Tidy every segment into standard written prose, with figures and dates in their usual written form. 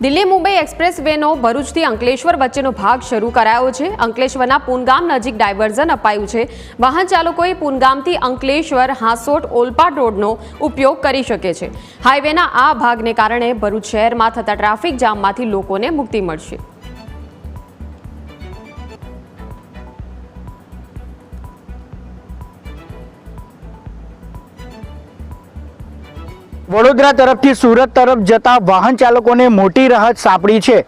Delhi Mumbai express વેનો ભરૂચથી Ankleshwar વચ્ચેનો ભાગ શરૂ કરાયો છે। અંકલેશ્વરના પૂનગામ નજીક ડાયવર્ઝન અપાયું છે। વાહન ચાલકોએ પૂનગામથી અંકલેશ્વર હાંસોટ ઓલપાડ રોડનો ઉપયોગ કરી શકે છે। હાઈવેના આ ભાગને કારણે ભરૂચ શહેરમાં થતા ટ્રાફિક જામમાંથી લોકોને મુક્તિ મળશે। વડોદરા તરફથી સુરત તરફ જતા વાહન ચાલકોને મોટી રાહત સાંપડી છે।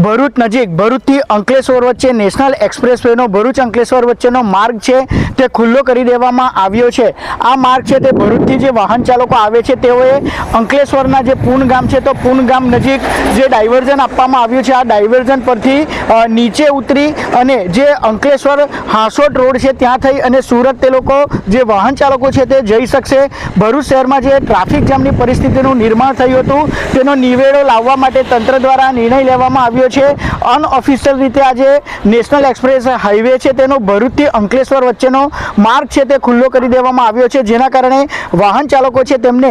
ભરૂચ નજીક ભરૂચથી અંકલેશ્વર વચ્ચે નેશનલ એક્સપ્રેસવેનો ભરૂચ અંકલેશ્વર વચ્ચેનો માર્ગ છે તે ખુલ્લો કરી દેવામાં આવ્યો છે। આ માર્ગ છે તે ભરૂચથી જે વાહન ચાલકો આવે છે તેઓએ અંકલેશ્વરના જે પૂનગામ છે તો પૂનગામ નજીક જે ડાયવર્ઝન આપવામાં આવ્યું છે આ ડાયવર્ઝન પરથી નીચે ઉતરી અને જે અંકલેશ્વર હાંસોટ રોડ છે ત્યાં થઈ અને સુરત તે લોકો જે વાહન ચાલકો છે તે જઈ શકશે। ભરૂચ શહેરમાં જે ટ્રાફિક જામની પરિસ્થિતિનું નિર્માણ થયું હતું તેનો નિવેડો લાવવા માટે તંત્ર દ્વારા નિર્ણય લેવામાં આવ્યો છે। અનઓફિશિયલ રીતે આજે નેશનલ એક્સપ્રેસ હાઈવે છે તેનો ભરૂચથી અંકલેશ્વર વચ્ચેનો માર્ગ છે તે ખુલ્લો કરી દેવામાં આવ્યો છે, જેના કારણે વાહન ચાલકો છે તેમને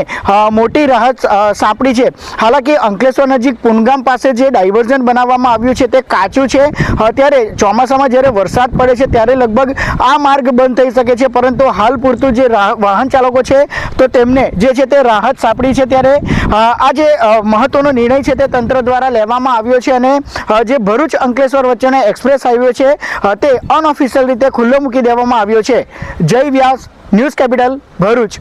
મોટી રાહત સાંપડી છે। હાલાકી અંકલેશ્વર નજીક પૂનગામ પાસે જે ડાયવર્ઝન બનાવવામાં આવ્યું છે તે કાચું છે। અત્યારે ચોમાસામાં જ્યારે વરસાદ પડે છે ત્યારે લગભગ આ માર્ગ બંધ થઈ શકે છે, પરંતુ હાલ પૂરતું જે વાહન ચાલકો છે તો તેમને જે છે તે રાહત સાંપડી છે। ત્યારે આ જે મહત્વનો નિર્ણય છે તે તંત્ર દ્વારા લેવામાં આવ્યો છે અને જે ભરૂચ અંકલેશ્વર વચ્ચેનો એક્સપ્રેસ હાઈવે છે તે અનઓફિશિયલ રીતે ખુલ્લો મૂકી દેવામાં આવ્યો છે। જય વ્યાસ, ન્યૂઝ કેપિટલ, ભરૂચ।